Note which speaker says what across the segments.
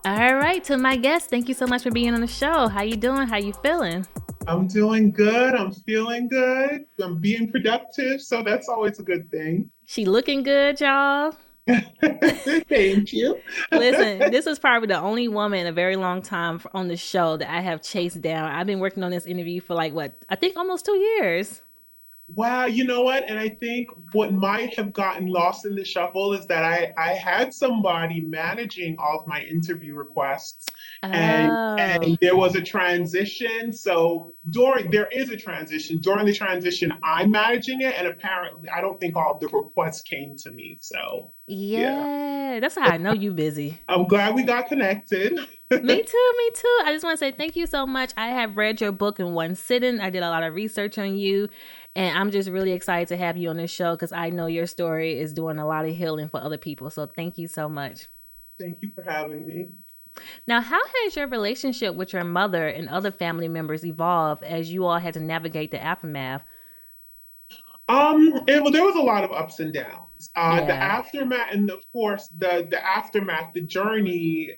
Speaker 1: All right, to my guest, thank you so much for being on the show. How you doing? How you feeling?
Speaker 2: I'm doing good. I'm feeling good. I'm being productive, so that's always a good thing.
Speaker 1: She looking good, y'all.
Speaker 2: Thank you.
Speaker 1: Listen, this is probably the only woman in a very long time on the show that I have chased down. I've been working on this interview for like what I think almost 2 years.
Speaker 2: Wow, you know what? And I think what might have gotten lost in the shuffle is that I had somebody managing all of my interview requests
Speaker 1: Oh,
Speaker 2: and there was a transition. So there is a transition. During the transition, I'm managing it, and apparently I don't think all of the requests came to me. So yeah.
Speaker 1: yeah. That's how I know you busy.
Speaker 2: I'm glad we got connected.
Speaker 1: Me too, me too. I just want to say thank you so much. I have read your book in one sitting. I did a lot of research on you, and I'm just really excited to have you on this show because I know your story is doing a lot of healing for other people. So thank you so much.
Speaker 2: Thank you for having me.
Speaker 1: Now, how has your relationship with your mother and other family members evolved as you all had to navigate the aftermath?
Speaker 2: Well, there was a lot of ups and downs. The
Speaker 1: Yeah.
Speaker 2: aftermath, and of course, the aftermath, the journey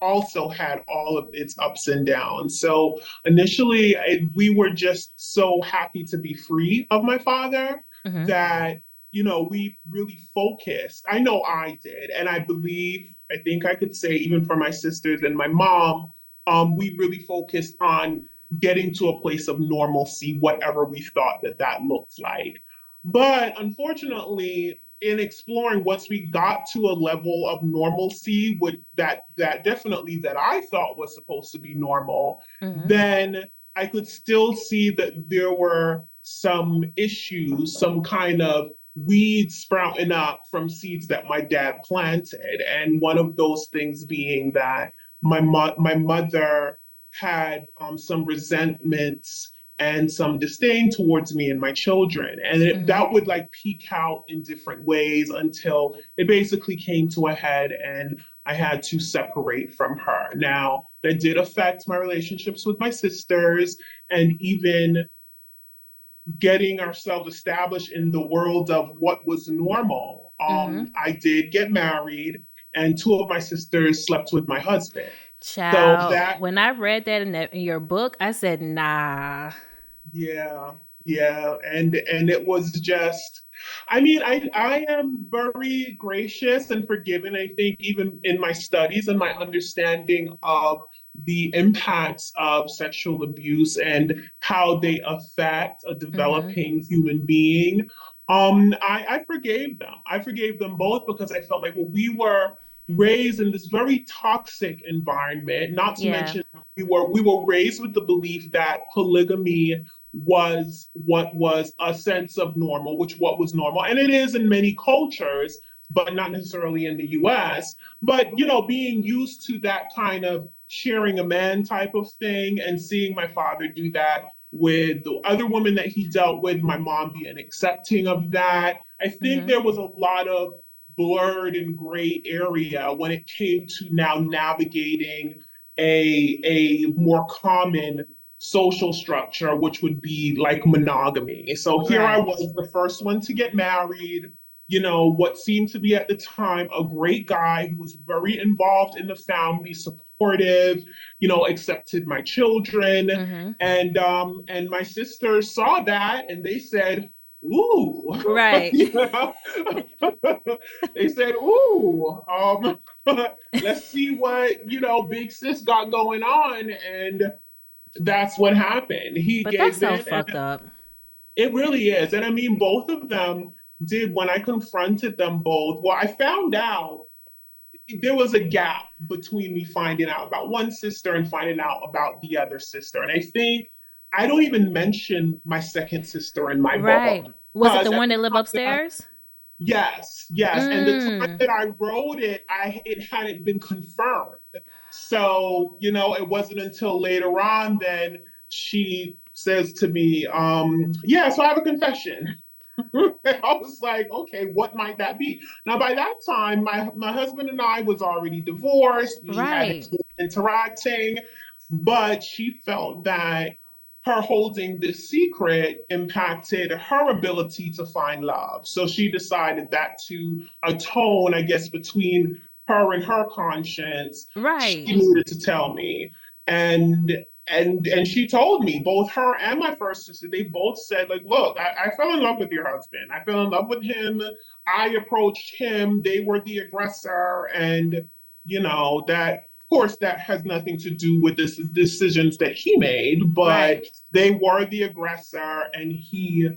Speaker 2: also had all of its ups and downs. So initially, we were just so happy to be free of my father
Speaker 1: Mm-hmm.
Speaker 2: that we really focused. I know I did, and I believe, I think I could say even for my sisters and my mom, we really focused on getting to a place of normalcy, whatever we thought that that looked like. But unfortunately, in exploring, once we got to a level of normalcy with that definitely that I thought was supposed to be normal,
Speaker 1: Mm-hmm.
Speaker 2: then I could still see that there were some issues, some kind of weeds sprouting up from seeds that my dad planted. And one of those things being that my mother had some resentments and some disdain towards me and my children. And
Speaker 1: Mm-hmm.
Speaker 2: that would like peak out in different ways until it basically came to a head and I had to separate from her. Now, that did affect my relationships with my sisters and even getting ourselves established in the world of what was normal.
Speaker 1: Mm-hmm.
Speaker 2: I did get married, and two of my sisters slept with my husband. So
Speaker 1: Child,
Speaker 2: that
Speaker 1: when I read that in your book, I said, nah.
Speaker 2: Yeah, yeah, and it was just, I mean, I am very gracious and forgiving. I think even in my studies and my understanding of the impacts of sexual abuse and how they affect a
Speaker 1: Mm-hmm.
Speaker 2: developing human being, I forgave them. I forgave them both because I felt like, well, we were raised in this very toxic environment. Not to
Speaker 1: Yeah.
Speaker 2: mention, we were raised with the belief that polygamy was what was a sense of normal, which what was normal. And it is in many cultures, but not necessarily in the US. But, being used to that kind of sharing a man type of thing and seeing my father do that with the other woman that he dealt with, my mom being accepting of that. I think
Speaker 1: Mm-hmm.
Speaker 2: there was a lot of blurred and gray area when it came to now navigating a more common social structure, which would be like monogamy. So here I
Speaker 1: Right.
Speaker 2: was, the first one to get married, what seemed to be at the time a great guy who was very involved in the family, supportive, accepted my children.
Speaker 1: Mm-hmm.
Speaker 2: And my sisters saw that and they said, ooh,
Speaker 1: Right.
Speaker 2: you know? They said, ooh, let's see what, Big Sis got going on. And that's what happened. He
Speaker 1: But that's
Speaker 2: gave
Speaker 1: so
Speaker 2: in,
Speaker 1: fucked
Speaker 2: and
Speaker 1: up.
Speaker 2: it really is. And I mean, both of them did when I confronted them both. Well, I found out there was a gap between me finding out about one sister and finding out about the other sister. And I think I don't even mention my second sister in my book
Speaker 1: Right. Was it
Speaker 2: because
Speaker 1: the
Speaker 2: at
Speaker 1: one
Speaker 2: the
Speaker 1: that live
Speaker 2: time that
Speaker 1: upstairs?
Speaker 2: yes, yes. And the time
Speaker 1: Mm.
Speaker 2: that I wrote it, it hadn't been confirmed. So, it wasn't until later on then she says to me, yeah, so I have a confession. I was like, okay, what might that be? Now, by that time, my husband and I was already divorced. We had
Speaker 1: Right.
Speaker 2: interacting, but she felt that her holding this secret impacted her ability to find love. So she decided that to atone, I guess, between her and her conscience, she
Speaker 1: Right.
Speaker 2: needed to tell me. And and she told me, both her and my first sister, they both said, like, look, I fell in love with your husband. I fell in love with him. I approached him. They were the aggressor. And, that, of course, that has nothing to do with the decisions that he made, but
Speaker 1: Right.
Speaker 2: they were the aggressor and he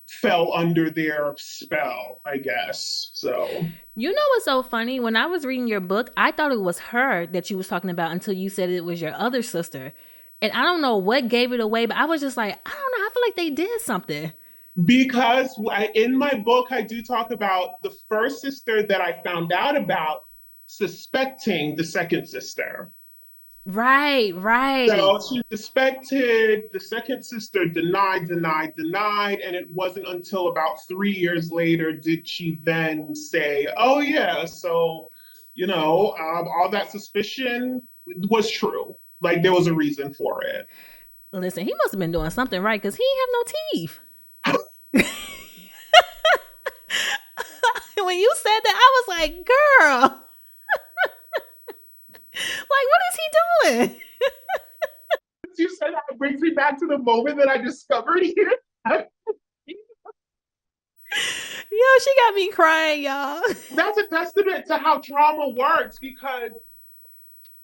Speaker 2: fell under their spell, I guess. So
Speaker 1: You know what's so funny? When I was reading your book, I thought it was her that you was talking about until you said it was your other sister. And I don't know what gave it away, but I was just like, I don't know. I feel like they did something.
Speaker 2: because in my book, I do talk about the first sister that I found out about suspecting the second sister.
Speaker 1: Right, right.
Speaker 2: So she suspected, the second sister denied, denied, denied. And it wasn't until about 3 years later did she then say, oh, yeah, so, all that suspicion was true. Like there was a reason for it.
Speaker 1: Listen, he must have been doing something right because he ain't have no teeth. When you said that, I was like, girl, like, what is he doing?
Speaker 2: You said that, it brings me back to the moment that I discovered you.
Speaker 1: Yo, she got me crying, y'all.
Speaker 2: That's a testament to how trauma works because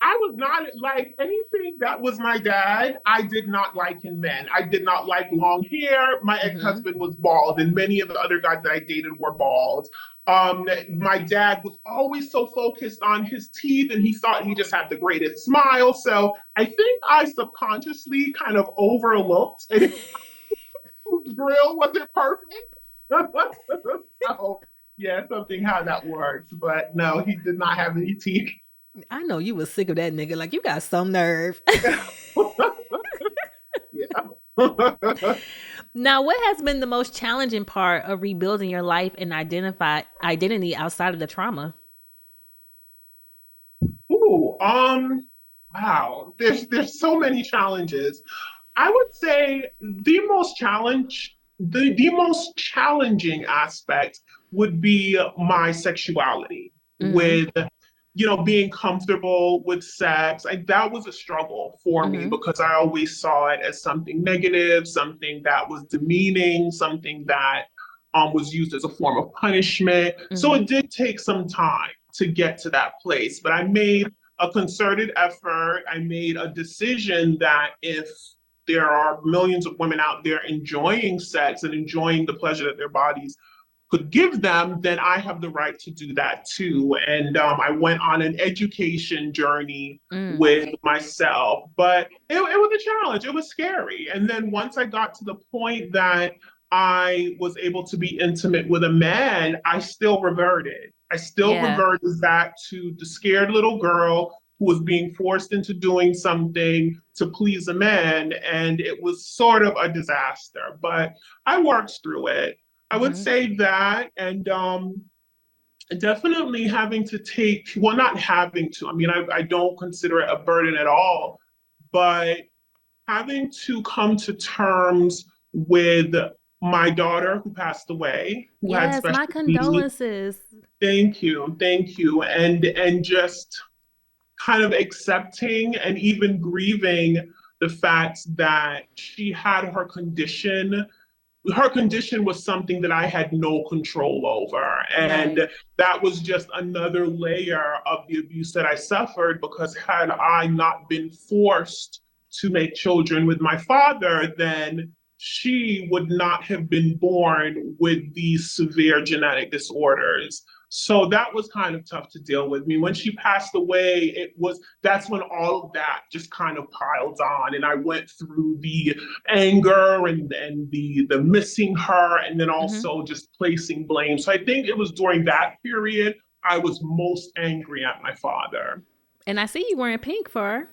Speaker 2: I was not like anything that was my dad. I did not like in men. I did not like long hair. My
Speaker 1: Mm-hmm.
Speaker 2: ex-husband was bald, and many of the other guys that I dated were bald. My dad was always so focused on his teeth, and he thought he just had the greatest smile. So I think I subconsciously kind of overlooked, and his grill wasn't perfect. So, yeah, something how that works. But no, he did not have any teeth.
Speaker 1: I know you was sick of that nigga. Like, you got some nerve.
Speaker 2: Yeah.
Speaker 1: Now, what has been the most challenging part of rebuilding your life and identify identity outside of the trauma?
Speaker 2: Ooh, wow. There's so many challenges. I would say the most challenging aspect would be my sexuality
Speaker 1: Mm-hmm.
Speaker 2: with being comfortable with sex. That was a struggle for me
Speaker 1: Mm-hmm.
Speaker 2: because I always saw it as something negative, something that was demeaning, something that was used as a form of punishment. So
Speaker 1: Mm-hmm.
Speaker 2: it did take some time to get to that place, but I made a concerted effort. I made a decision that if there are millions of women out there enjoying sex and enjoying the pleasure that their bodies could give them, then I have the right to do that too. And I went on an education journey
Speaker 1: Mm.
Speaker 2: with myself, but it was a challenge. It was scary. And then once I got to the point that I was able to be intimate with a man, I still reverted. I still
Speaker 1: Yeah.
Speaker 2: reverted back to the scared little girl who was being forced into doing something to please a man. And it was sort of a disaster, but I worked through it. I would
Speaker 1: Mm-hmm.
Speaker 2: say that, and definitely having to take, well, not having to, I mean, I don't consider it a burden at all, but having to come to terms with my daughter who passed away, who had
Speaker 1: Yes,
Speaker 2: special
Speaker 1: my
Speaker 2: needs.
Speaker 1: condolences.
Speaker 2: Thank you, and just kind of accepting and even grieving the fact that she had her condition was something that I had no control over.
Speaker 1: Right.
Speaker 2: And that was just another layer of the abuse that I suffered because had I not been forced to make children with my father, then she would not have been born with these severe genetic disorders. So that was kind of tough to deal with me. When she passed away, that's when all of that just kind of piled on. And I went through the anger and the missing her and then
Speaker 1: Mm-hmm.
Speaker 2: also just placing blame. So I think it was during that period I was most angry at my father.
Speaker 1: And I see you wearing pink for her.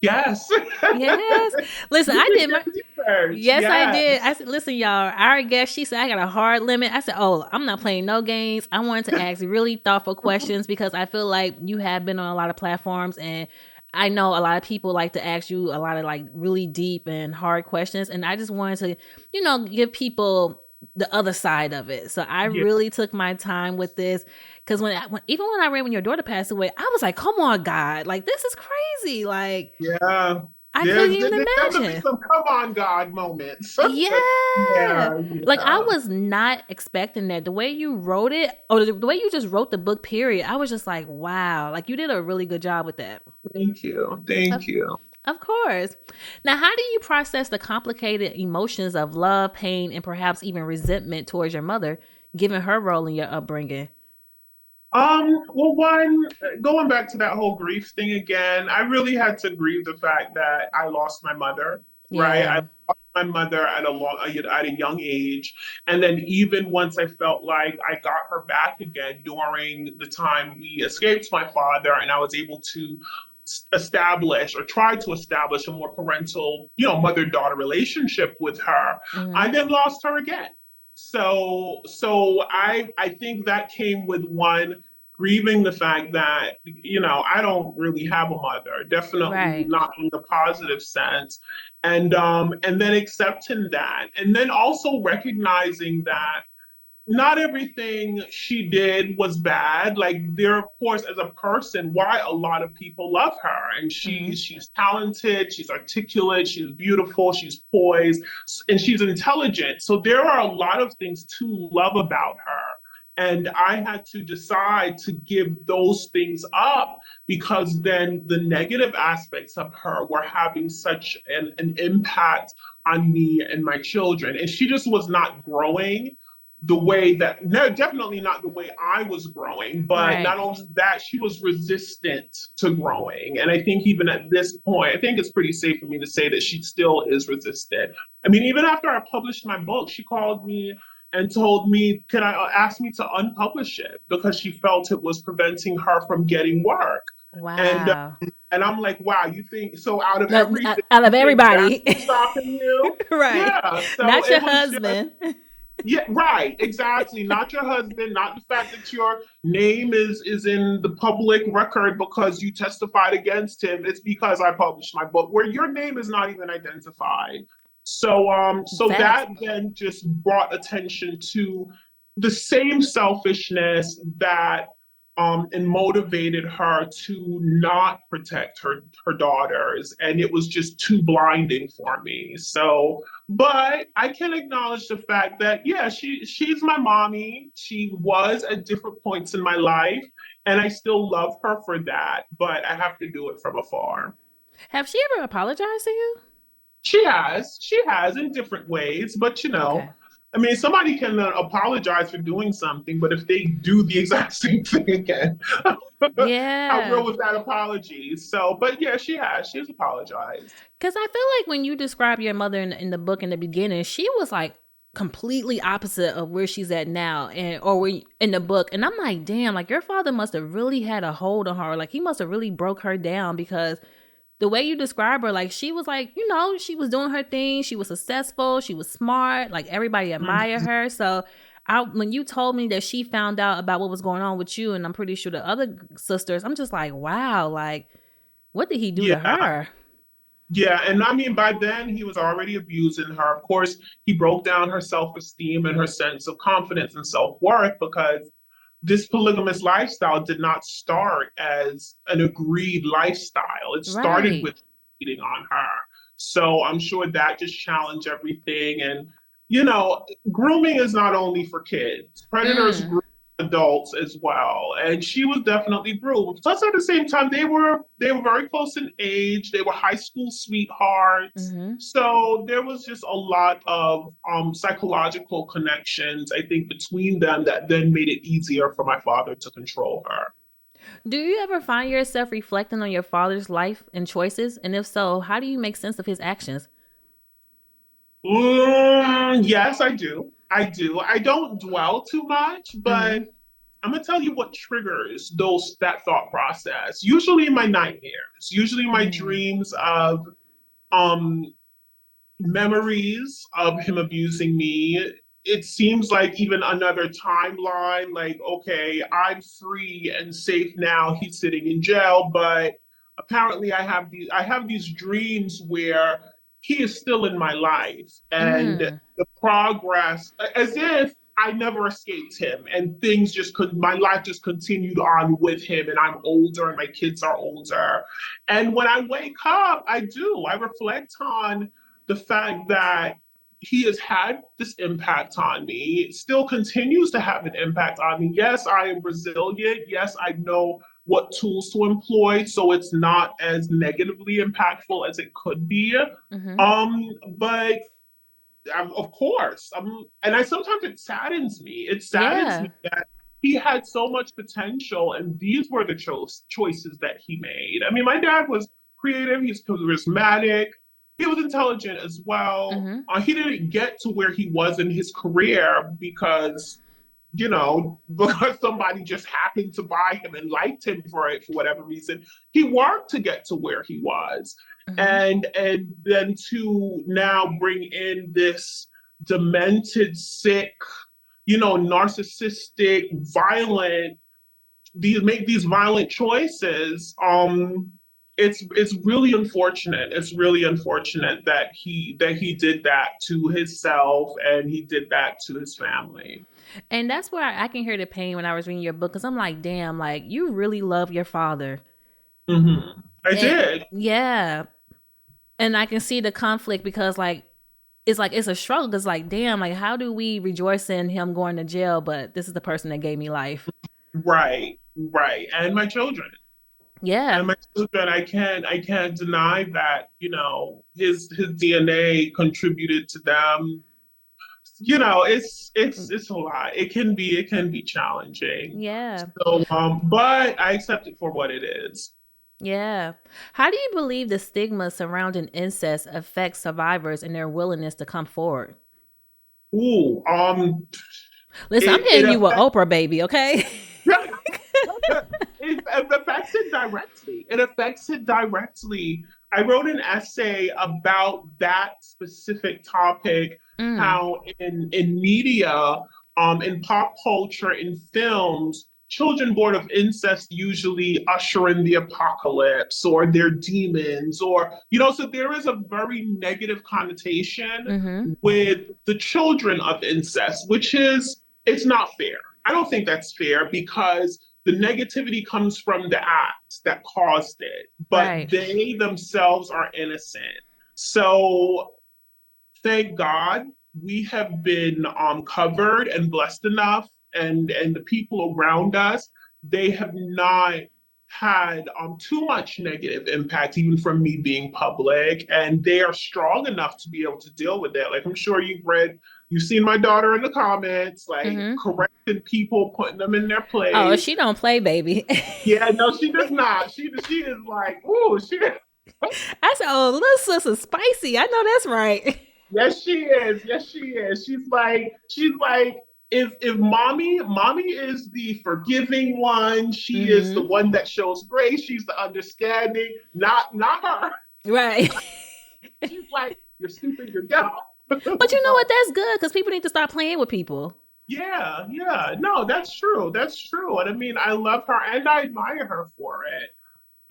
Speaker 2: Yes.
Speaker 1: Yes. Listen,
Speaker 2: You
Speaker 1: I
Speaker 2: did
Speaker 1: did
Speaker 2: your
Speaker 1: my.
Speaker 2: research.
Speaker 1: Yes, I did. I
Speaker 2: Yes.
Speaker 1: said, listen, y'all, our guest, she said, I got a hard limit. I said, oh, I'm not playing no games. I wanted to ask really thoughtful questions because I feel like you have been on a lot of platforms and I know a lot of people like to ask you a lot of like really deep and hard questions. And I just wanted to, give people the other side of it. So I
Speaker 2: Yeah.
Speaker 1: really took my time with this because even when I read when your daughter passed away, I was like, come on, God, like this is crazy. Like
Speaker 2: Yeah.
Speaker 1: I couldn't
Speaker 2: There's
Speaker 1: even
Speaker 2: bound to be
Speaker 1: imagine.
Speaker 2: some come on God moments.
Speaker 1: Yeah.
Speaker 2: Yeah,
Speaker 1: Like I
Speaker 2: yeah.
Speaker 1: was not expecting that. The way you wrote it, or the way you just wrote the book, period, I was just like, wow. Like you did a really good job with that.
Speaker 2: Thank you.
Speaker 1: Of,
Speaker 2: Thank you.
Speaker 1: of course. Now, how do you process the complicated emotions of love, pain, and perhaps even resentment towards your mother, given her role in your upbringing?
Speaker 2: Well, one, going back to that whole grief thing again, I really had to grieve the fact that I lost my mother, right? I
Speaker 1: Yeah.
Speaker 2: lost my mother at a young age. And then even once I felt like I got her back again during the time we escaped my father and I was able to establish or try to establish a more parental, mother-daughter relationship with her, I
Speaker 1: Hmm.
Speaker 2: then lost her again. So I think that came with one grieving the fact that I don't really have a mother, definitely
Speaker 1: Right.
Speaker 2: not in the positive sense, and then accepting that, and then also recognizing that not everything she did was bad. Like there, of course, as a person, why a lot of people love her, and
Speaker 1: Hmm.
Speaker 2: she's talented, she's articulate, she's beautiful, she's poised, and she's intelligent. So there are a lot of things to love about her. And I had to decide to give those things up because then the negative aspects of her were having such an impact on me and my children. And she just was not growing the way that, no, definitely not the way I was growing, but
Speaker 1: Right.
Speaker 2: not only that, she was resistant to growing. And I think even at this point, I think it's pretty safe for me to say that she still is resistant. I mean, even after I published my book, she called me and told me, can I ask me to unpublish it because she felt it was preventing her from getting work. And
Speaker 1: Wow.
Speaker 2: and I'm like, wow, you think so out of
Speaker 1: No,
Speaker 2: everything,
Speaker 1: out of
Speaker 2: you think that's
Speaker 1: everybody.
Speaker 2: what's stopping you?
Speaker 1: Right.
Speaker 2: Yeah. So
Speaker 1: Not your
Speaker 2: it was just
Speaker 1: husband.
Speaker 2: yeah, right, exactly. Not your husband, not the fact that your name is in the public record because you testified against him. It's because I published my book where your name is not even identified. So
Speaker 1: Facts.
Speaker 2: that then just brought attention to the same selfishness that and motivated her to not protect her daughters, and it was just too blinding for me. So but I can acknowledge the fact that yeah, she's my mommy. She was at different points in my life, and I still love her for that. But I have to do it from afar.
Speaker 1: Have she ever apologized to you?
Speaker 2: She has in different ways, but
Speaker 1: Okay.
Speaker 2: I mean, somebody can apologize for doing something, but if they do the exact same thing again, how real
Speaker 1: Yeah.
Speaker 2: was that apology? So, but yeah, she's apologized.
Speaker 1: Because I feel like when you describe your mother in the book in the beginning, she was like completely opposite of where she's at now, and or where in the book. And I'm like, damn, like your father must have really had a hold on her. Like he must have really broke her down because the way you describe her, like she was like, she was doing her thing. She was successful. She was smart. Like everybody admired
Speaker 2: Mhm.
Speaker 1: her. So when you told me that she found out about what was going on with you, and I'm pretty sure the other sisters, I'm just like, wow, like what did he do to
Speaker 2: Yeah,
Speaker 1: her?
Speaker 2: yeah, and I mean, by then he was already abusing her. Of course, he broke down her self-esteem and her sense of confidence and self-worth because this polygamous lifestyle did not start as an agreed lifestyle. It started
Speaker 1: Right.
Speaker 2: with cheating on her. So I'm sure that just challenged everything. And, you know, grooming is not only for kids, predators
Speaker 1: Mm.
Speaker 2: groom adults as well. And she was definitely groomed. Plus, at the same time, they were very close in age. They were high school sweethearts.
Speaker 1: Hmm.
Speaker 2: So there was just a lot of psychological connections, I think, between them that then made it easier for my father to control her.
Speaker 1: Do you ever find yourself reflecting on your father's life and choices? And if so, how do you make sense of his actions?
Speaker 2: Yes, I do. I do. I don't dwell too much, but
Speaker 1: Hmm.
Speaker 2: I'm gonna tell you what triggers that thought process. Usually my nightmares, usually my
Speaker 1: Mm.
Speaker 2: dreams of um memories of him abusing me. It seems like even another timeline, like, okay, I'm free and safe now. He's sitting in jail, but apparently I have these dreams where he is still in my life. And
Speaker 1: Mm.
Speaker 2: the progress, as if I never escaped him and things just could, my life just continued on with him. And I'm older and my kids are older. And when I wake up, I reflect on the fact that he has had this impact on me. It still continues to have an impact on me. Yes, I am resilient. Yes, I know what tools to employ so it's not as negatively impactful as it could be.
Speaker 1: Mm-hmm.
Speaker 2: But of course, and I sometimes it saddens me. It saddens
Speaker 1: Yeah.
Speaker 2: me that he had so much potential, and these were the choices that he made. I mean, my dad was creative. He's charismatic. He was intelligent as well.
Speaker 1: Mm-hmm.
Speaker 2: He didn't get to where he was in his career because because somebody just happened to buy him and liked him for it for whatever reason. He worked to get to where he was.
Speaker 1: Mm-hmm.
Speaker 2: And then to now bring in this demented, sick, narcissistic, violent, make these violent choices. It's really unfortunate. It's really unfortunate that he did that to himself and he did that to his family.
Speaker 1: And that's where I can hear the pain when I was reading your book because I'm like, damn, like you really love your father.
Speaker 2: I
Speaker 1: And
Speaker 2: did.
Speaker 1: yeah. And I can see the conflict because like it's a struggle because like damn, like how do we rejoice in him going to jail, but this is the person that gave me life.
Speaker 2: Right, right. And my children.
Speaker 1: Yeah.
Speaker 2: And my children, I can't deny that, his DNA contributed to them. It's a lot. It can be challenging.
Speaker 1: Yeah.
Speaker 2: So but I accept it for what it is.
Speaker 1: Yeah. How do you believe the stigma surrounding incest affects survivors and their willingness to come forward?
Speaker 2: Ooh,
Speaker 1: Listen, I'm
Speaker 2: it
Speaker 1: hitting you with
Speaker 2: affects
Speaker 1: Oprah, baby, okay?
Speaker 2: it affects it directly. It affects it directly. I wrote an essay about that specific topic,
Speaker 1: Mm.
Speaker 2: how in media, in pop culture, in films, children born of incest usually usher in the apocalypse or they're demons or so there is a very negative connotation
Speaker 1: Mm-hmm.
Speaker 2: with the children of incest, which is it's not fair. I don't think that's fair because the negativity comes from the act that caused it, but
Speaker 1: Right.
Speaker 2: they themselves are innocent. So thank God we have been covered and blessed enough, and the people around us, they have not had too much negative impact, even from me being public, and they are strong enough to be able to deal with it. Like I'm sure you've seen my daughter in the comments, like
Speaker 1: Mm-hmm.
Speaker 2: correcting people, putting them in their
Speaker 1: Oh,
Speaker 2: place.
Speaker 1: she don't play, baby.
Speaker 2: Yeah, no, she does not. She is like, ooh, she.
Speaker 1: I said, "Oh, little sister, spicy." I know that's right.
Speaker 2: Yes, she is. Yes, she is. She's like, if mommy is the forgiving one, she is the
Speaker 1: Mm-hmm.
Speaker 2: one that shows grace. She's the understanding, not her.
Speaker 1: Right.
Speaker 2: She's like, you're stupid, you're dumb.
Speaker 1: But you know
Speaker 2: But
Speaker 1: what? That's good because people need to stop playing with people.
Speaker 2: yeah, yeah, no, that's true. That's true. And I mean, I love her and I admire her for it.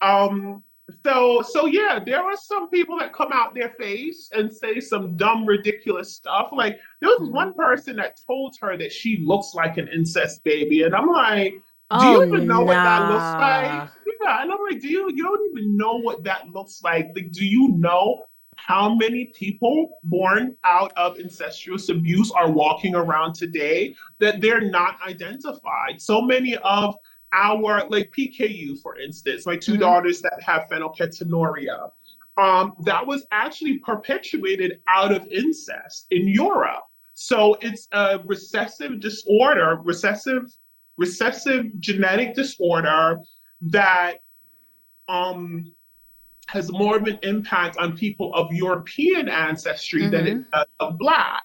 Speaker 2: Um, so yeah, there are some people that come out their face and say some dumb, ridiculous stuff. Like there was
Speaker 1: Mm-hmm.
Speaker 2: one person that told her that she looks like an incest baby, and I'm like, do
Speaker 1: Oh
Speaker 2: you even know what that looks like?
Speaker 1: nah.
Speaker 2: Yeah, and I'm like, you don't even know what that looks like? Like, do you know how many people born out of incestuous abuse are walking around today that they're not identified? So many of our like PKU, for instance, my two
Speaker 1: Mm-hmm.
Speaker 2: daughters that have phenylketonuria. That was actually perpetuated out of incest in Europe. So it's a recessive genetic disorder that um, has more of an impact on people of European ancestry than it
Speaker 1: Mm-hmm.
Speaker 2: does of Black.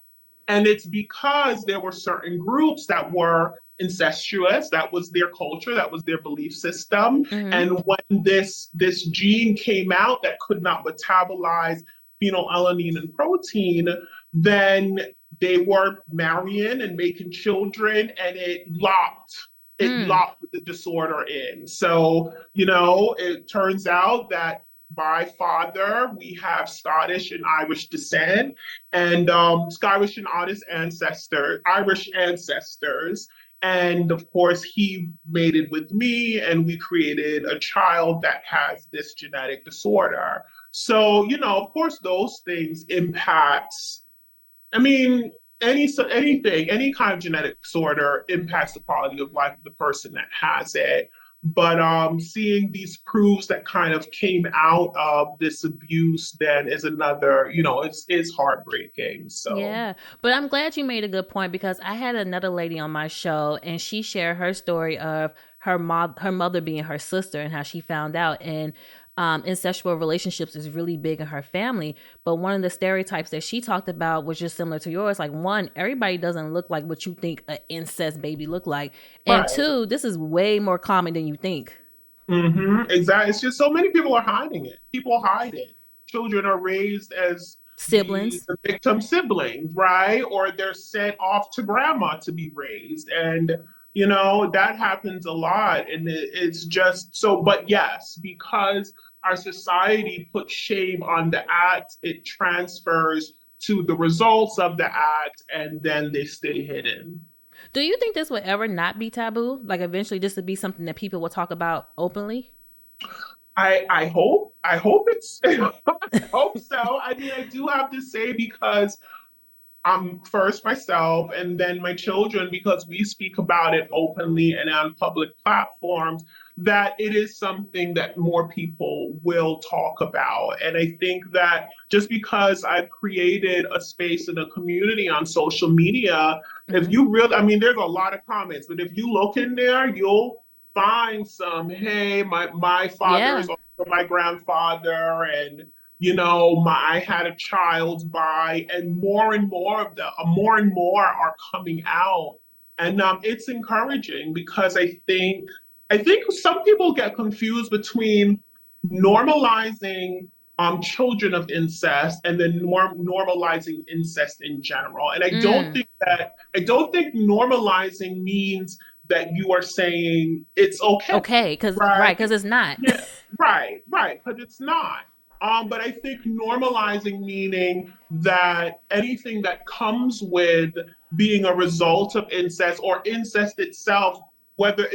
Speaker 2: And it's because there were certain groups that were incestuous. That was their culture. That was their belief system.
Speaker 1: Mm-hmm.
Speaker 2: And when this gene came out that could not metabolize phenylalanine and protein, then they were marrying and making children, and it
Speaker 1: Mm.
Speaker 2: locked the disorder in. So it turns out that by father, we have Scottish and Irish descent, and Scottish and Irish ancestors. And of course, he mated with me, and we created a child that has this genetic disorder. So, of course, those things impacts. I mean, anything, any kind of genetic disorder impacts the quality of life of the person that has it. But seeing these proofs that kind of came out of this abuse then is another, it's heartbreaking. So
Speaker 1: Yeah, but I'm glad you made a good point because I had another lady on my show and she shared her story of her mother being her sister and how she found out. And incestual relationships is really big in her family. But one of the stereotypes that she talked about was just similar to yours. Like, one, everybody doesn't look like what you think an incest baby look like, and
Speaker 2: right.
Speaker 1: two, this is way more common than you think.
Speaker 2: Exactly. It's just so many people are hiding it. People hide it. Children are raised as
Speaker 1: Siblings.
Speaker 2: the victim siblings, right? Or they're sent off to grandma to be raised. And, that happens a lot. And it's just so, but yes, because our society puts shame on the act, it transfers to the results of the act, and then they stay hidden.
Speaker 1: Do you think this would ever not be taboo? Like eventually this would be something that people will talk about openly?
Speaker 2: I hope it's I hope so. I mean, I do have to say, because I'm first myself and then my children, because we speak about it openly and on public platforms, that it is something that more people will talk about. And I think that just because I've created a space in a community on social media, if
Speaker 1: Hmm.
Speaker 2: you really, I mean, there's a lot of comments, but if you look in there, you'll find some, hey, my father is
Speaker 1: Yeah.
Speaker 2: also my grandfather, and I had a child by, and more and more are coming out, and it's encouraging, because I think some people get confused between normalizing children of incest and then normalizing incest in general. And
Speaker 1: Mm.
Speaker 2: I don't think normalizing means that you are saying it's okay,
Speaker 1: Okay, cuz
Speaker 2: right?
Speaker 1: right, cuz it's not.
Speaker 2: Yeah, right, because it's not. But I think normalizing, meaning that anything that comes with being a result of incest or incest itself, whether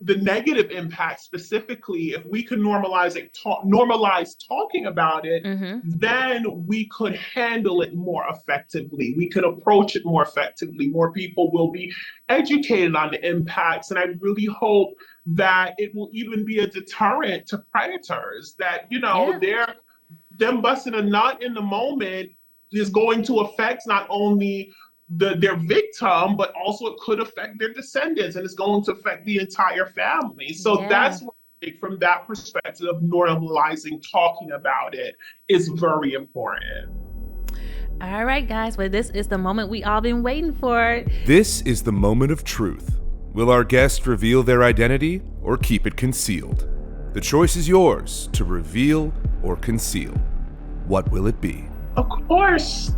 Speaker 2: the negative impact specifically, if we can normalize talking about it,
Speaker 1: Mhm.
Speaker 2: then we could handle it more effectively. We could approach it more effectively. More people will be educated on the impacts, and I really hope that it will even be a deterrent to predators, that
Speaker 1: Yeah.
Speaker 2: they're them busting a nut in the moment is going to affect not only their victim, but also it could affect their descendants, and it's going to affect the entire family. So
Speaker 1: Yeah.
Speaker 2: that's what I think, from that perspective of normalizing talking about it, is very important.
Speaker 1: All right, guys, well this is the moment we all been waiting for.
Speaker 3: This is the moment of truth. Will our guest reveal their identity or keep it concealed? The choice is yours to reveal or conceal. What will it be?
Speaker 2: Of course,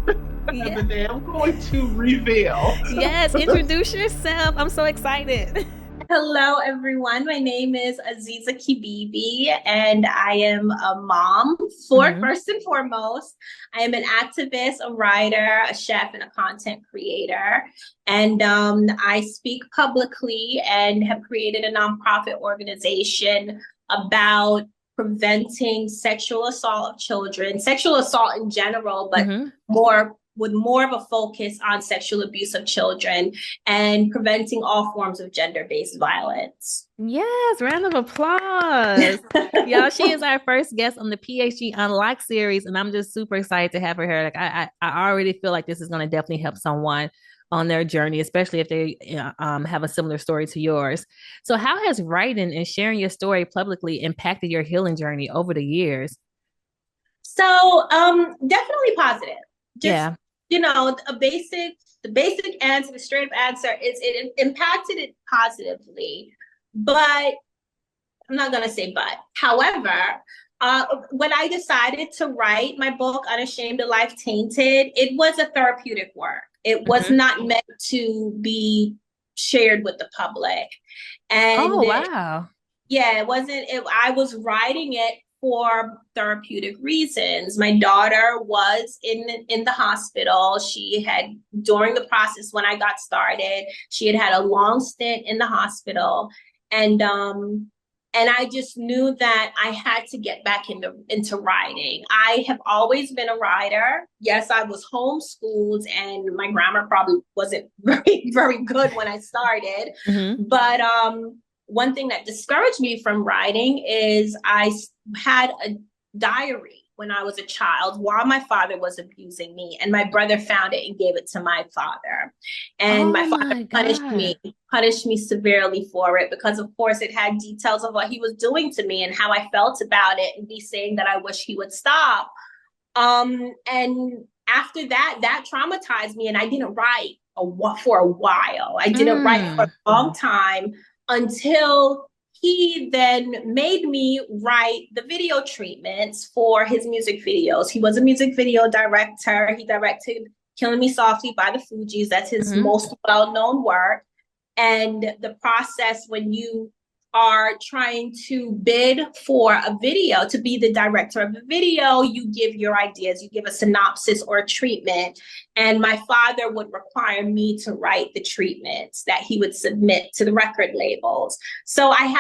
Speaker 1: Yeah.
Speaker 2: I'm going to reveal.
Speaker 1: Yes, introduce yourself. I'm so excited.
Speaker 4: Hello, everyone. My name is 𝐼𝐶𝐬𝐫𝐠𝐞𝐵, and I am a mom. First and foremost, I am an activist, a writer, a chef, and a content creator. And I speak publicly and have created a nonprofit organization about preventing sexual assault of children, sexual assault in general, but more of a focus on sexual abuse of children and preventing all forms of gender-based violence.
Speaker 1: Yes, round of applause. Y'all, she is our first guest on the PhD Unlocked series, and I'm just super excited to have her here. Like I already feel like this is going to definitely help someone on their journey, especially if they have a similar story to yours. So how has writing and sharing your story publicly impacted your healing journey over the years?
Speaker 4: So definitely positive. Just,
Speaker 1: Yeah.
Speaker 4: the basic answer, the straight up answer is it impacted it positively. But I'm not going to say but. However, when I decided to write my book, Unashamed, A Life Tainted, it was a therapeutic work. It was not meant to be shared with the public. And
Speaker 1: oh, wow.
Speaker 4: it wasn't, I was writing it for therapeutic reasons. My daughter was in the hospital. She had, during the process when I got started, she had a long stint in the hospital. And I just knew that I had to get back into writing. I have always been a writer. Yes, I was homeschooled and my grammar probably wasn't very, very good when I started. Mm-hmm. But one thing that discouraged me from writing is I had a diary when I was a child while my father was abusing me, and my brother found it and gave it to my father. And my father punished me severely for it, because of course it had details of what he was doing to me and how I felt about it, and me saying that I wish he would stop. And after that traumatized me, and I didn't write for a while. I didn't write for a long time, until he then made me write the video treatments for his music videos. He was a music video director. He directed Killing Me Softly by the Fugees. That's his most well-known work. And the process when you are trying to bid for a video, to be the director of the video, you give your ideas, you give a synopsis or a treatment. And my father would require me to write the treatments that he would submit to the record labels. So I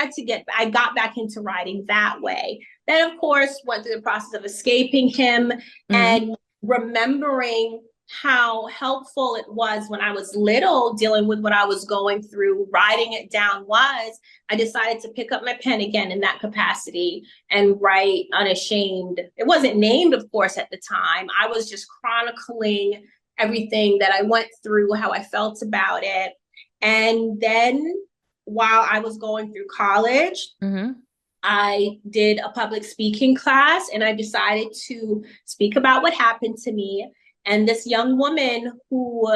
Speaker 4: got back into writing that way. Then, of course, went through the process of escaping him and remembering how helpful it was when I was little, dealing with what I was going through. Writing it down I decided to pick up my pen again in that capacity and write Unashamed. It wasn't named, of course, at the time. I was just chronicling everything that I went through, how I felt about it. And then while I was going through college, I did a public speaking class, and I decided to speak about what happened to me. And this young woman who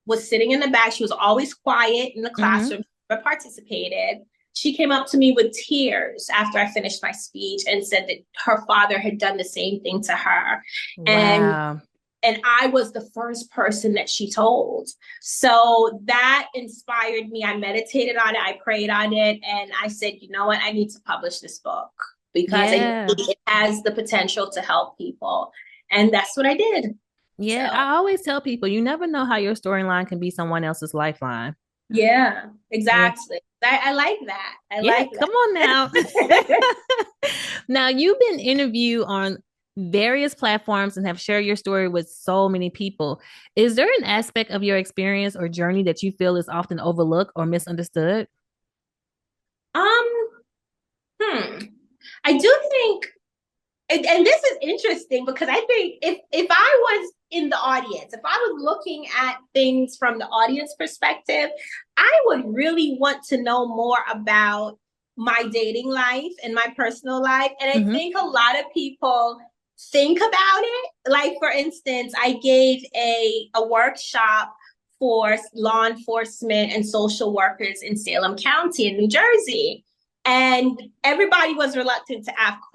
Speaker 4: was sitting in the back, she was always quiet in the classroom, but participated. She came up to me with tears after I finished my speech and said that her father had done the same thing to her. Wow. And I was the first person that she told. So that inspired me. I meditated on it. I prayed on it. And I said, you know what? I need to publish this book, because it has the potential to help people. And that's what I did.
Speaker 1: Yeah, so. I always tell people, you never know how your storyline can be someone else's lifeline.
Speaker 4: Yeah, exactly. Yeah. I like that. I like that.
Speaker 1: Come on now. Now, you've been interviewed on various platforms and have shared your story with so many people. Is there an aspect of your experience or journey that you feel is often overlooked or misunderstood?
Speaker 4: I do think, and this is interesting, because I think if I was in the audience, if I was looking at things from the audience perspective, I would really want to know more about my dating life and my personal life. And I think a lot of people think about it. Like, for instance, I gave a workshop for law enforcement and social workers in Salem County in New Jersey. And everybody was reluctant to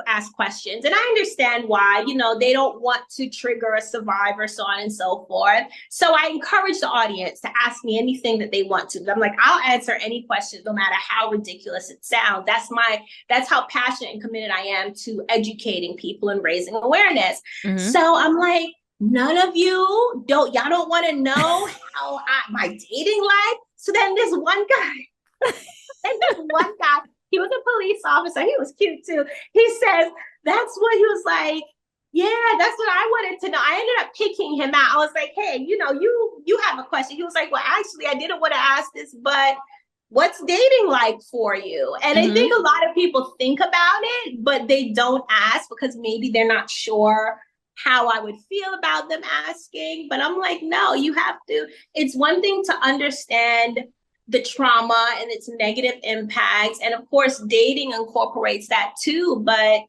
Speaker 4: ask questions. And I understand why. They don't want to trigger a survivor, so on and so forth. So I encourage the audience to ask me anything that they want to. I'm like, I'll answer any questions, no matter how ridiculous it sounds. That's how passionate and committed I am to educating people and raising awareness. So I'm like, none of y'all don't want to know how my dating life. So then this one guy, he was a police officer. He was cute too. He says, that's what he was like. Yeah, that's what I wanted to know. I ended up picking him out. I was like, hey, you have a question. He was like, well, actually, I didn't want to ask this, but what's dating like for you? And I think a lot of people think about it, but they don't ask because maybe they're not sure how I would feel about them asking. But I'm like, no, you have to. It's one thing to understand the trauma and its negative impacts. And of course, dating incorporates that too. But,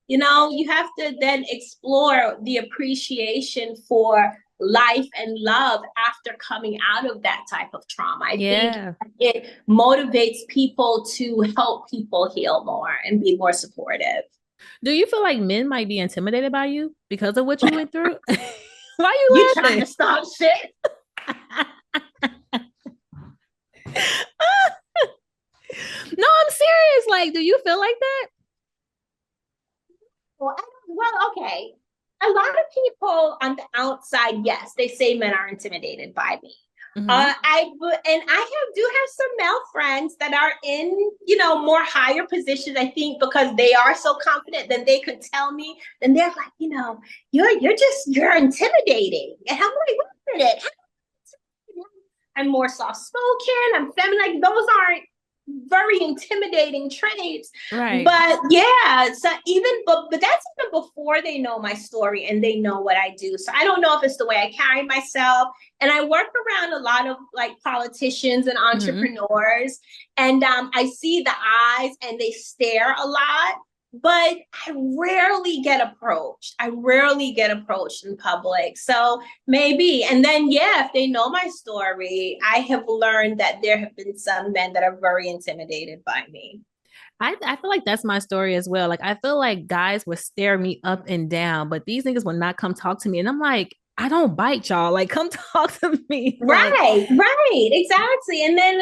Speaker 4: you have to then explore the appreciation for life and love after coming out of that type of trauma. I think it motivates people to help people heal more and be more supportive.
Speaker 1: Do you feel like men might be intimidated by you because of what you went through? Why are you
Speaker 4: trying to stop shit?
Speaker 1: No, I'm serious. Like, do you feel like that?
Speaker 4: Well, okay. A lot of people on the outside, yes, they say men are intimidated by me.
Speaker 1: Mm-hmm.
Speaker 4: I do have some male friends that are in, more higher positions. I think because they are so confident, then they could tell me, then they're like, you're intimidating, and I'm like, wait a minute, I'm more soft spoken, I'm feminine. Like, those aren't very intimidating traits.
Speaker 1: Right.
Speaker 4: But yeah, so but that's even before they know my story and they know what I do. So I don't know if it's the way I carry myself. And I work around a lot of like politicians and entrepreneurs, and I see the eyes and they stare a lot. But I rarely get approached. I rarely get approached in public. So maybe, and then, yeah, if they know my story, I have learned that there have been some men that are very intimidated by me.
Speaker 1: I feel like that's my story as well. Like, I feel like guys would stare me up and down, but these niggas would not come talk to me. And I'm like, I don't bite, y'all. Like, come talk to me.
Speaker 4: Right, right, exactly. And then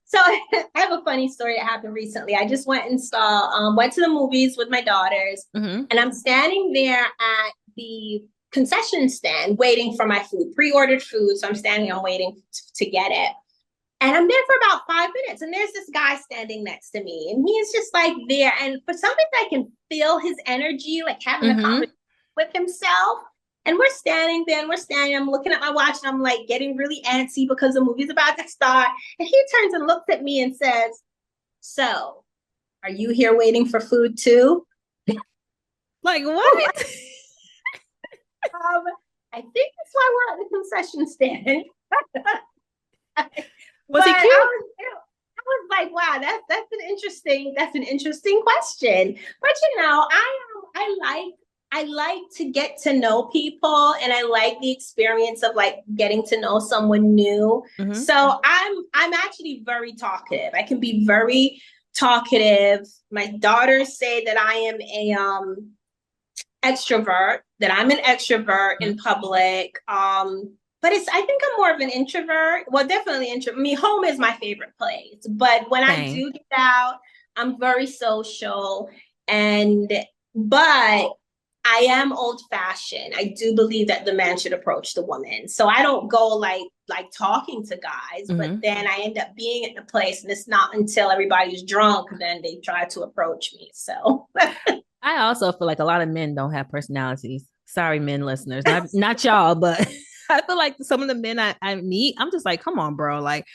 Speaker 4: so I have a funny story that happened recently. I just went and went to the movies with my daughters, and I'm standing there at the concession stand waiting for my food, pre-ordered food. So I'm standing and waiting to get it. And I'm there for about 5 minutes, and there's this guy standing next to me, and he's just like there. And for some reason, I can feel his energy, like having a conversation with himself. And we're standing there, I'm looking at my watch, and I'm like getting really antsy because the movie's about to start. And he turns and looks at me and says, "So, are you here waiting for food too?"
Speaker 1: Like, what?
Speaker 4: I think that's why we're at the concession stand.
Speaker 1: Was he cute?
Speaker 4: I was like, wow, that's an interesting question. But I like to get to know people, and I like the experience of like getting to know someone new. So I'm actually very talkative. I can be very talkative. My daughters say that I am a extrovert, that I'm an extrovert in public. But I think I'm more of an introvert. Well, definitely introvert. I mean, home is my favorite place. But when I do get out, I'm very social. But I am old fashioned. I do believe that the man should approach the woman. So I don't go like talking to guys, but then I end up being at the place, and it's not until everybody's drunk then they try to approach me. So
Speaker 1: I also feel like a lot of men don't have personalities. Sorry, men listeners, not y'all, but I feel like some of the men I meet, I'm just like, come on, bro. Like,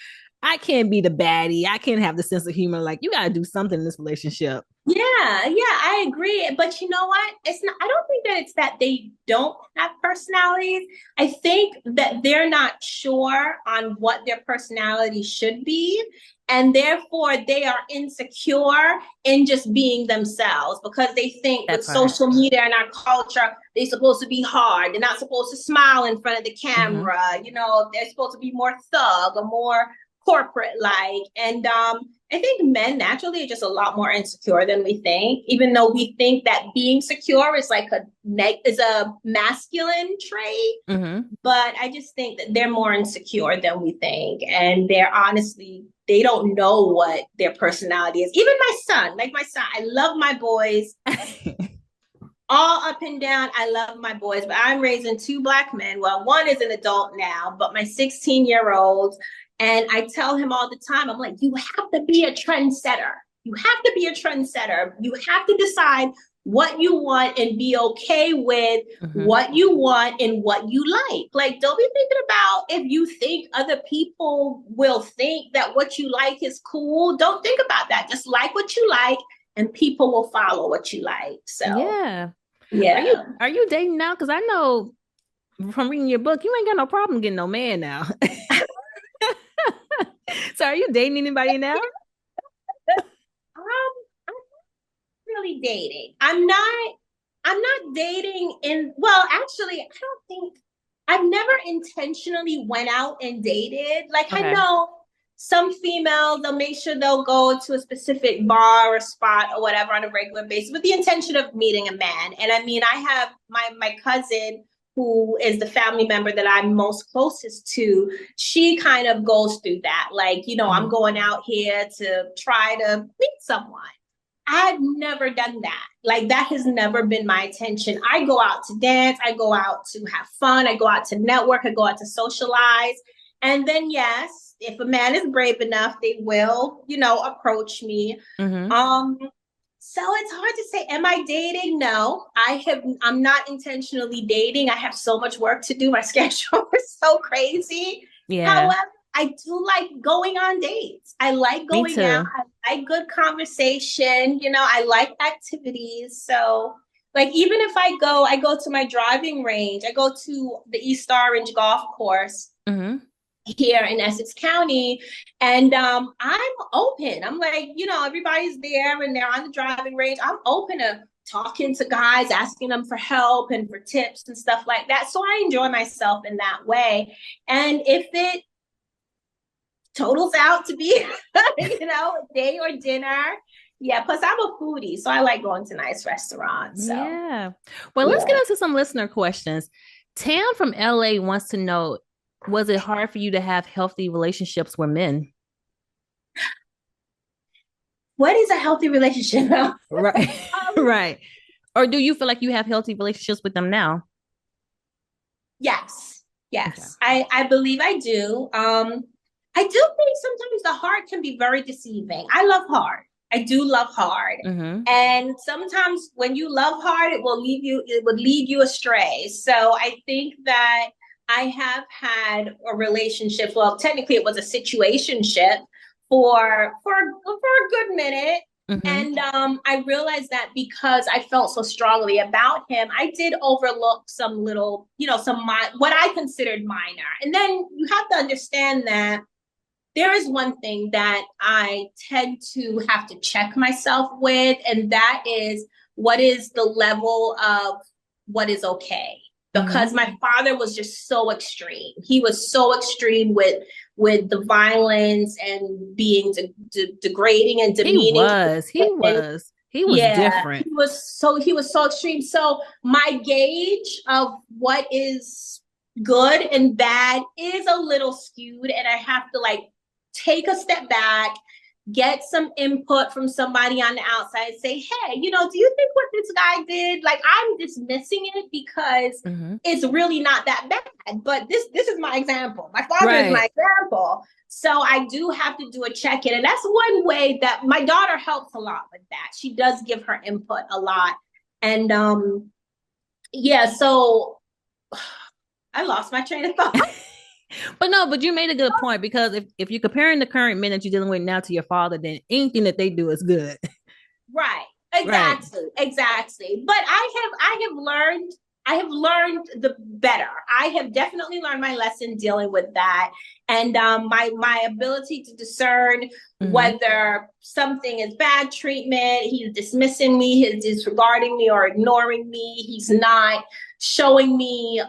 Speaker 1: I can't be the baddie. I can't have the sense of humor. Like, you got to do something in this relationship.
Speaker 4: Yeah, I agree. But you know what? It's not, I don't think that it's that they don't have personalities. I think that they're not sure on what their personality should be. And therefore, they are insecure in just being themselves, because they think with social media and our culture, they're supposed to be hard. They're not supposed to smile in front of the camera. They're supposed to be more thug or more corporate-like. And I think men naturally are just a lot more insecure than we think, even though we think that being secure is like a masculine trait. But I just think that they're more insecure than we think. And they don't know what their personality is. Even my son, I love my boys. All up and down, I love my boys, but I'm raising 2 Black men. Well, one is an adult now, but my 16-year-old, and I tell him all the time, I'm like, you have to be a trendsetter. You have to be a trendsetter. You have to decide what you want and be okay with what you want and what you like. Like, don't be thinking about if you think other people will think that what you like is cool. Don't think about that. Just like what you like, and people will follow what you like. So
Speaker 1: yeah. Are you dating now? Because I know from reading your book, you ain't got no problem getting no man now. So are you dating anybody now?
Speaker 4: I'm not really dating. I'm not dating actually, I don't think I've never intentionally went out and dated. Like, I know some females, they'll make sure they'll go to a specific bar or spot or whatever on a regular basis with the intention of meeting a man. And I mean, I have my cousin, who is the family member that I'm most closest to. She kind of goes through that. Like, I'm going out here to try to meet someone. I've never done that. Like that has never been my intention. I go out to dance. I go out to have fun. I go out to network. I go out to socialize. And then, yes, if a man is brave enough, they will, approach me.
Speaker 1: Mm-hmm.
Speaker 4: So it's hard to say, am I dating? No, I'm not intentionally dating. I have so much work to do. My schedule is so crazy.
Speaker 1: Yeah.
Speaker 4: However, I do like going on dates. I like going out. I like good conversation. I like activities. So like, even if I go to my driving range, I go to the 𝐸 golf course.
Speaker 1: Mm-hmm.
Speaker 4: Here in Essex County. And I'm open. I'm like, everybody's there and they're on the driving range. I'm open to talking to guys, asking them for help and for tips and stuff like that. So I enjoy myself in that way. And if it totals out to be, a day or dinner, yeah, plus I'm a foodie, so I like going to nice restaurants. So.
Speaker 1: Yeah. Well, let's get into some listener questions. Tam from LA wants to know, was it hard for you to have healthy relationships with men?
Speaker 4: What is a healthy relationship?
Speaker 1: Right. Right. Or do you feel like you have healthy relationships with them now?
Speaker 4: Yes. Okay. I believe I do. I do think sometimes the heart can be very deceiving. I love hard. I do love hard.
Speaker 1: Mm-hmm.
Speaker 4: And sometimes when you love hard, it would lead you astray. So I think that I have had a relationship. Well, technically it was a situationship for a good minute. Mm-hmm. And I realized that because I felt so strongly about him, I did overlook some little, what I considered minor. And then you have to understand that there is one thing that I tend to have to check myself with, and that is what is the level of what is okay. Because my father was just so extreme. He was so extreme with the violence and being degrading and demeaning.
Speaker 1: He was different.
Speaker 4: He was so extreme. So my gauge of what is good and bad is a little skewed, and I have to take a step back, get some input from somebody on the outside, say, hey, do you think what this guy did? I'm dismissing it because it's really not that bad. But this is my example. My father is my example. So I do have to do a check-in. And that's one way that my daughter helps a lot with that. She does give her input a lot. And so I lost my train of thought.
Speaker 1: But you made a good point, because if you're comparing the current men that you're dealing with now to your father, then anything that they do is good.
Speaker 4: Right. Exactly. Right. Exactly. But I have learned the better. I have definitely learned my lesson dealing with that. And my ability to discern whether something is bad treatment, he's dismissing me, he's disregarding me or ignoring me, he's not showing me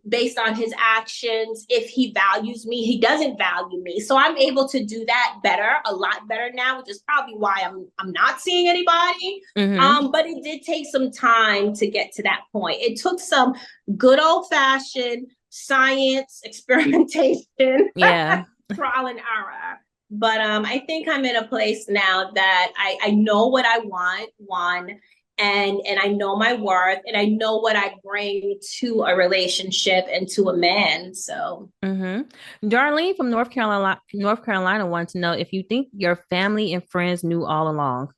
Speaker 4: based on his actions if he values me, he doesn't value me. So I'm able to do that a lot better now, which is probably why I'm not seeing anybody. But it did take some time to get to that point. It took some good old-fashioned science experimentation, trial and error. But I think I'm in a place now that I know what I want, and I know my worth, and I know what I bring to a relationship and to a man. So,
Speaker 1: Darlene from North Carolina wants to know if you think your family and friends knew all along.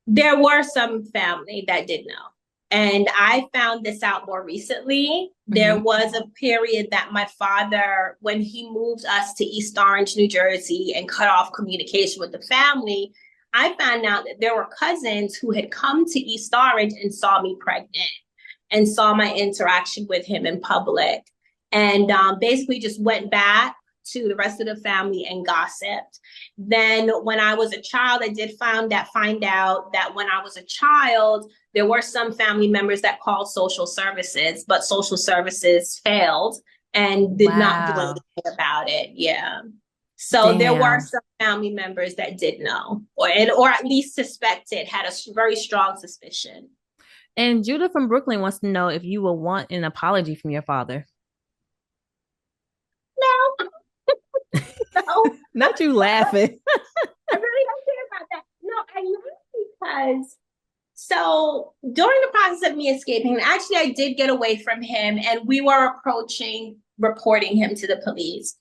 Speaker 4: There were some family that did know. And I found this out more recently. There was a period that my father, when he moved us to East Orange, New Jersey, and cut off communication with the family, I found out that there were cousins who had come to East Orange and saw me pregnant and saw my interaction with him in public, and basically just went back to the rest of the family and gossiped. Then when I was a child, I did find out that when I was a child, there were some family members that called social services, but social services failed and did not do anything about it. Yeah. So there were some family members that did know, or at least suspected, had a very strong suspicion.
Speaker 1: And Judah from Brooklyn wants to know if you will want an apology from your father.
Speaker 4: No. No.
Speaker 1: Not you laughing.
Speaker 4: I really don't care about that. No, I never because so during the process of me escaping, actually I did get away from him and we were approaching reporting him to the police.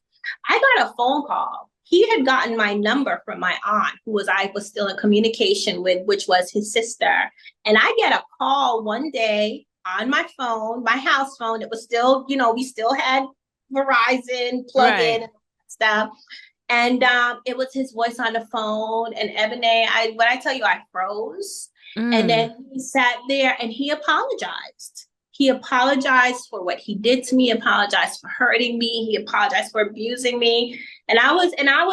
Speaker 4: I got a phone call. He had gotten my number from my aunt, I was still in communication with, which was his sister. And I get a call one day on my phone, my house phone. It was still, we still had Verizon plug-in and stuff. And it was his voice on the phone. And Ebony, when I tell you, I froze. And then he sat there and he apologized. He apologized for what he did to me, apologized for hurting me. He apologized for abusing me. And I was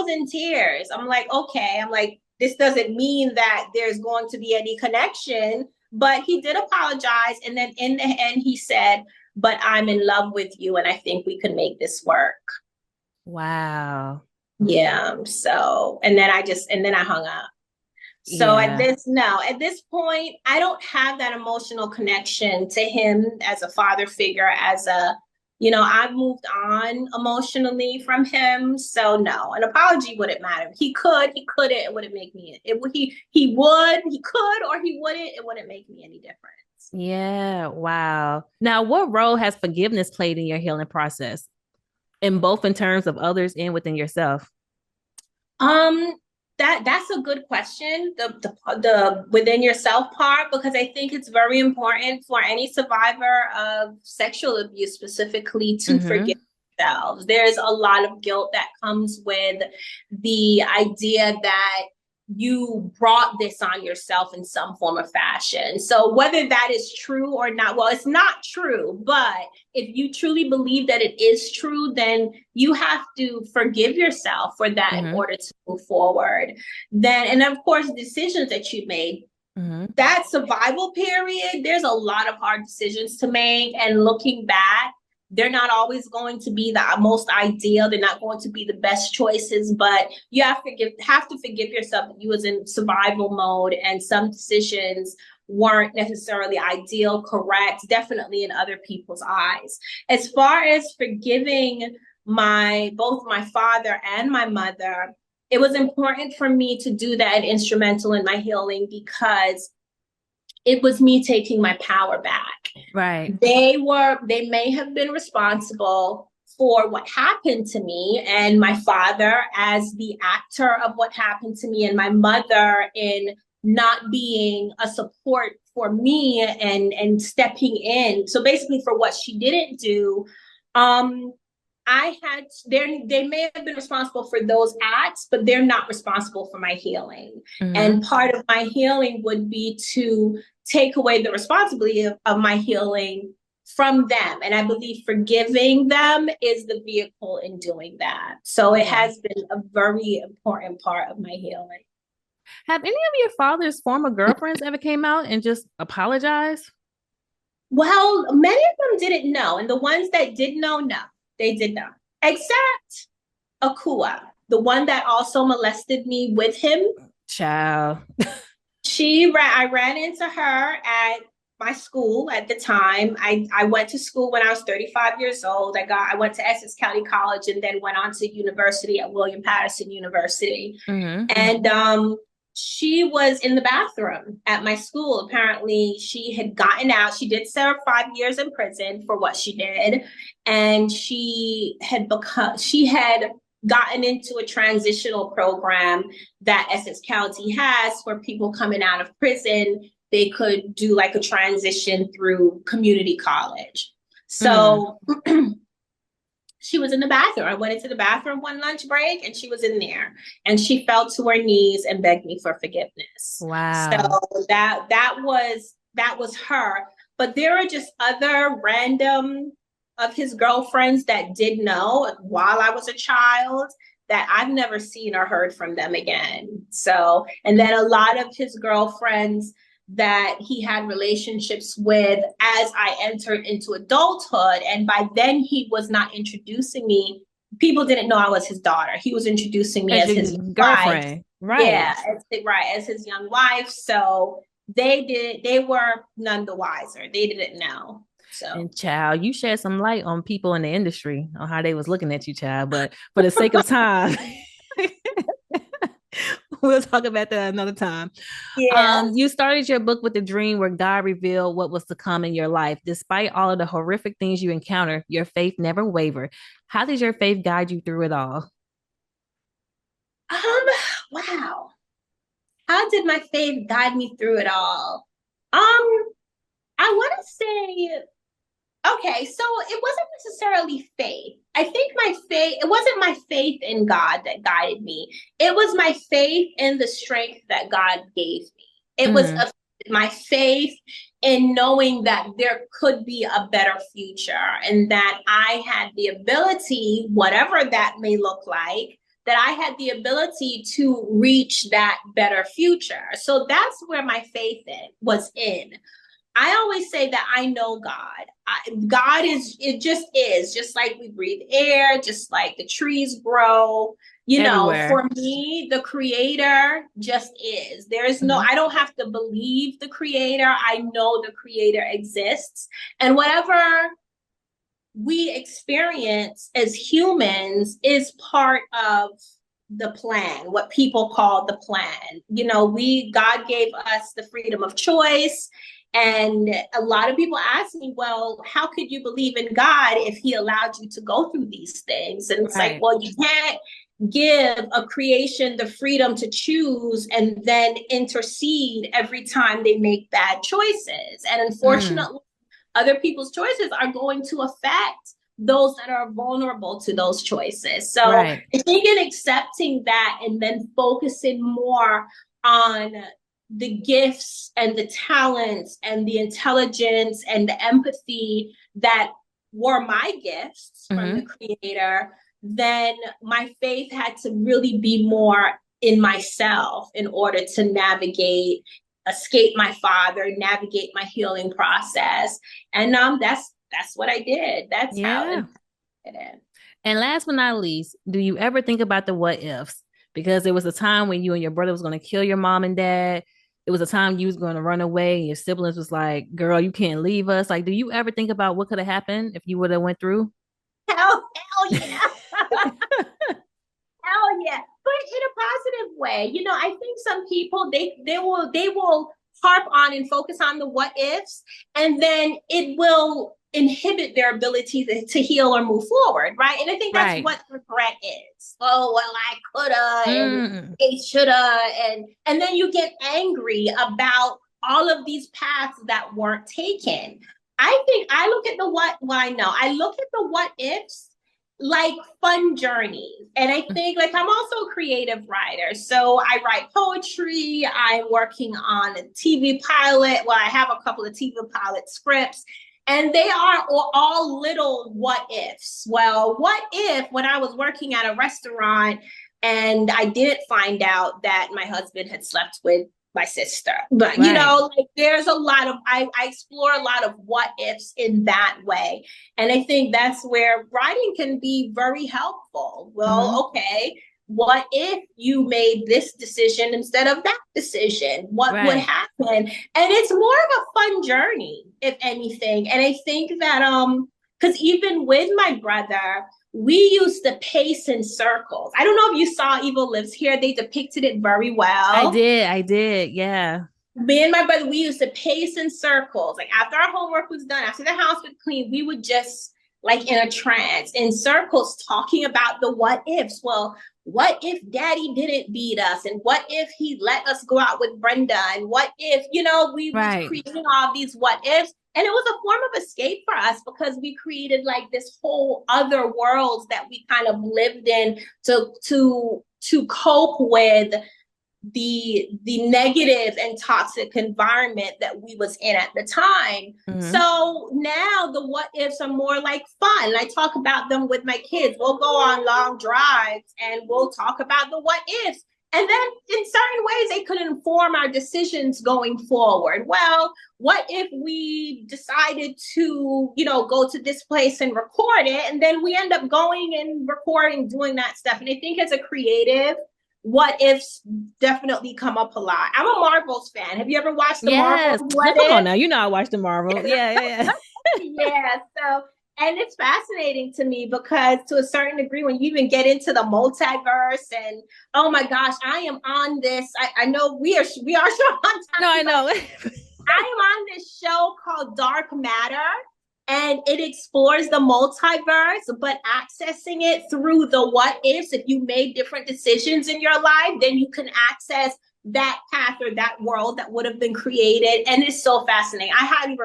Speaker 4: in tears. I'm like, okay. I'm like, this doesn't mean that there's going to be any connection, but he did apologize. And then in the end, he said, but I'm in love with you. And I think we could make this work.
Speaker 1: Wow.
Speaker 4: Yeah. So, and then I hung up. So at this point, I don't have that emotional connection to him as a father figure, I've moved on emotionally from him. So no, an apology wouldn't matter. He couldn't, it wouldn't make me, he could, or he wouldn't, it wouldn't make me any difference.
Speaker 1: Yeah. Wow. Now, what role has forgiveness played in your healing process, in terms of others and within yourself?
Speaker 4: That's a good question, the within yourself part, because I think it's very important for any survivor of sexual abuse specifically to forgive themselves. There's a lot of guilt that comes with the idea that you brought this on yourself in some form of fashion. So whether that is true or not, well, it's not true, but if you truly believe that it is true, then you have to forgive yourself for that in order to move forward. And of course, decisions that you made, that survival period, there's a lot of hard decisions to make. And looking back, they're not always going to be the most ideal. They're not going to be the best choices, but you have to forgive yourself that you was in survival mode and some decisions weren't necessarily ideal, correct, definitely in other people's eyes. As far as forgiving both my father and my mother, it was important for me to do that and instrumental in my healing because it was me taking my power back.
Speaker 1: Right.
Speaker 4: They may have been responsible for what happened to me, and my father as the actor of what happened to me, and my mother in not being a support for me and stepping in. So basically for what she didn't do, they may have been responsible for those acts, but they're not responsible for my healing. And part of my healing would be to take away the responsibility of my healing from them. And I believe forgiving them is the vehicle in doing that. So it has been a very important part of my healing.
Speaker 1: Have any of your father's former girlfriends ever came out and just apologized?
Speaker 4: Well, many of them didn't know. And the ones that did know, no, they did not. Except 𝐾𝐿, the one that also molested me with him.
Speaker 1: Child.
Speaker 4: I ran into her at my school at the time. I went to school when I was 35 years old. I went to Essex County College and then went on to university at William Patterson University. And she was in the bathroom at my school. Apparently she had gotten out. She did serve 5 years in prison for what she did. And she had gotten into a transitional program that Essex County has for people coming out of prison. They could do like a transition through community college. So she was in the bathroom. I went into the bathroom one lunch break and she was in there and she fell to her knees and begged me for forgiveness.
Speaker 1: Wow.
Speaker 4: So that was her. But there are just other random of his girlfriends that did know while I was a child that I've never seen or heard from them again. So, and then a lot of his girlfriends that he had relationships with as I entered into adulthood. And by then he was not introducing me. People didn't know I was his daughter. He was introducing me as his girlfriend.
Speaker 1: Wife. Right.
Speaker 4: Yeah, as his young wife. So they were none the wiser. They didn't know. So.
Speaker 1: And child, you shed some light on people in the industry on how they was looking at you, child. But for the sake of time, We'll talk about that another time.
Speaker 4: Yeah.
Speaker 1: You started your book with the dream where God revealed what was to come in your life. Despite all of the horrific things you encounter, your faith never wavered. How did your faith guide you through it all?
Speaker 4: Wow. How did my faith guide me through it all? I want to say, okay, so it wasn't necessarily faith. I think it wasn't my faith in God that guided me. It was my faith in the strength that God gave me. It was my faith in knowing that there could be a better future and that I had the ability, whatever that may look like, that I had the ability to reach that better future. So that's where my faith was in. I always say that I know God. God just like we breathe air, just like the trees grow.
Speaker 1: Everywhere.
Speaker 4: For me, the creator just is. There is I don't have to believe the creator. I know the creator exists. And whatever we experience as humans is part of the plan, what people call the plan. God gave us the freedom of choice. And a lot of people ask me, well, how could you believe in God if he allowed you to go through these things? And it's like, well, you can't give a creation the freedom to choose and then intercede every time they make bad choices. And unfortunately, other people's choices are going to affect those that are vulnerable to those choices. So I think in accepting that and then focusing more on the gifts and the talents and the intelligence and the empathy that were my gifts from the creator, then my faith had to really be more in myself in order to escape my father, navigate my healing process. And that's what I did. That's how I did it.
Speaker 1: And last but not least, do you ever think about the what ifs? Because there was a time when you and your brother was going to kill your mom and dad. It was a time you was going to run away and your siblings was like, girl, you can't leave us. Like, do you ever think about what could have happened if you would have went through?
Speaker 4: Hell yeah. Hell yeah. But in a positive way. I think some people, they will harp on and focus on the what ifs, and then it will inhibit their ability to heal or move forward, right? And I think that's what regret is. Oh, well, I coulda and they shoulda, and then you get angry about all of these paths that weren't taken. I think I look at I look at the what ifs like fun journeys. And I think I'm also a creative writer. So I write poetry. I'm working on a TV pilot. Well, I have a couple of TV pilot scripts. And they are all little what ifs. Well, what if when I was working at a restaurant and I didn't find out that my husband had slept with my sister? But there's a lot of I explore a lot of what ifs in that way. And I think that's where writing can be very helpful. Well, okay, what if you made this decision instead of that decision? What would happen? And it's more of a fun journey, if anything. And I think that because even with my brother, we used to pace in circles. I don't know if you saw Evil Lives Here. They depicted it very well.
Speaker 1: I did. Yeah.
Speaker 4: Me and my brother, we used to pace in circles. Like after our homework was done, after the house was clean, we would just in a trance in circles talking about the what ifs. Well, what if daddy didn't beat us? And what if he let us go out with Brenda? And what if, we were creating all these what ifs. And it was a form of escape for us because we created this whole other world that we kind of lived in to cope with the negative and toxic environment that we was in at the time. So now the what ifs are more like fun. I talk about them with my kids. We'll go on long drives and we'll talk about the what ifs. And then in certain ways, they could inform our decisions going forward. Well, what if we decided to, go to this place and record it? And then we end up going and recording, doing that stuff. And I think as a creative, what ifs definitely come up a lot. I'm a Marvels fan. Have you ever watched the Marvels?
Speaker 1: Come on now. I watched the Marvels. Yeah.
Speaker 4: Yeah. So And it's fascinating to me because to a certain degree, when you even get into the multiverse and oh my gosh, I am on this. I know we are sure on time.
Speaker 1: No, I know.
Speaker 4: I am on this show called Dark Matter, and it explores the multiverse, but accessing it through the what ifs. If you made different decisions in your life, then you can access that path or that world that would have been created. And it's so fascinating. I highly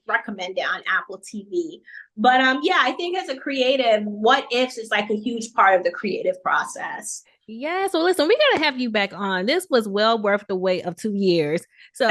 Speaker 4: recommend it on Apple TV. But yeah, I think as a creative, what ifs is like a huge part of the creative process.
Speaker 1: Yeah, so listen, we gotta have you back on. This was well worth the wait of 2 years. So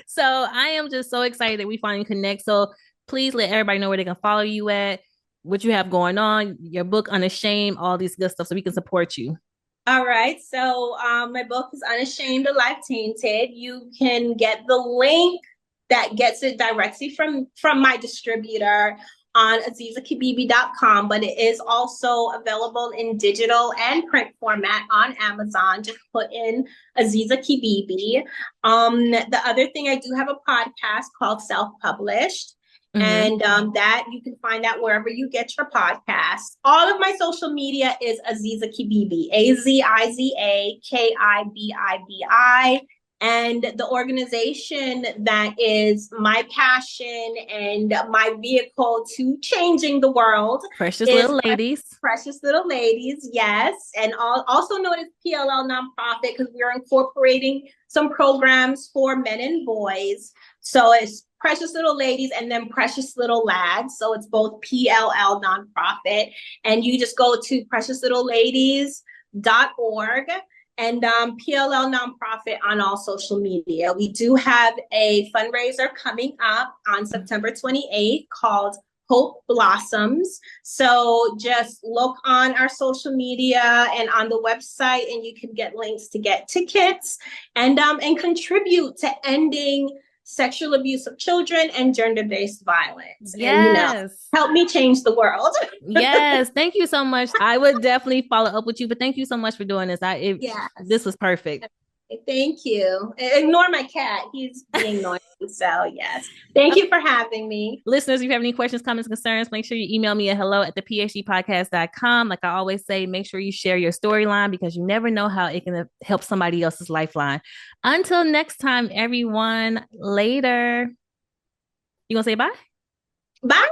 Speaker 1: so I am just so excited that we finally connect. So please let everybody know where they can follow you at, what you have going on, your book Unashamed, all these good stuff, so we can support you.
Speaker 4: All right. So my book is Unashamed of Life Tainted. You can get the link that gets it directly from my distributor on 𝐤𝐶𝐫𝐬.com, but it is also available in digital and print format on Amazon. Just put in 𝐤𝐶𝐫𝐬. The other thing, I do have a podcast called Self-Published. And that you can find that wherever you get your podcasts. All of my social media is 𝐤𝐶𝐫𝐬, 𝐤𝐶𝐼ZAKIBIBI. And the organization that is my passion and my vehicle to changing the world.
Speaker 1: Precious Little Ladies.
Speaker 4: Precious Little Ladies, yes. And also known as PLL Nonprofit, because we're incorporating some programs for men and boys. So it's Precious Little Ladies and then Precious Little Lads. So it's both PLL Nonprofit. And you just go to preciouslittleladies.org and PLL Nonprofit on all social media. We do have a fundraiser coming up on September 28th called Hope Blossoms. So just look on our social media and on the website, and you can get links to get tickets and contribute to ending sexual abuse of children and gender-based violence.
Speaker 1: Yes.
Speaker 4: And, help me change the world.
Speaker 1: Yes. Thank you so much. I would definitely follow up with you, but thank you so much for doing this. This was perfect.
Speaker 4: Thank you. Ignore my cat. He's being noisy. So yes. Thank you for having me.
Speaker 1: Listeners, if you have any questions, comments, concerns, make sure you email me at hello@thephddpodcast.com. Like I always say, make sure you share your storyline because you never know how it can help somebody else's lifeline. Until next time, everyone, later. You gonna say bye?
Speaker 4: Bye.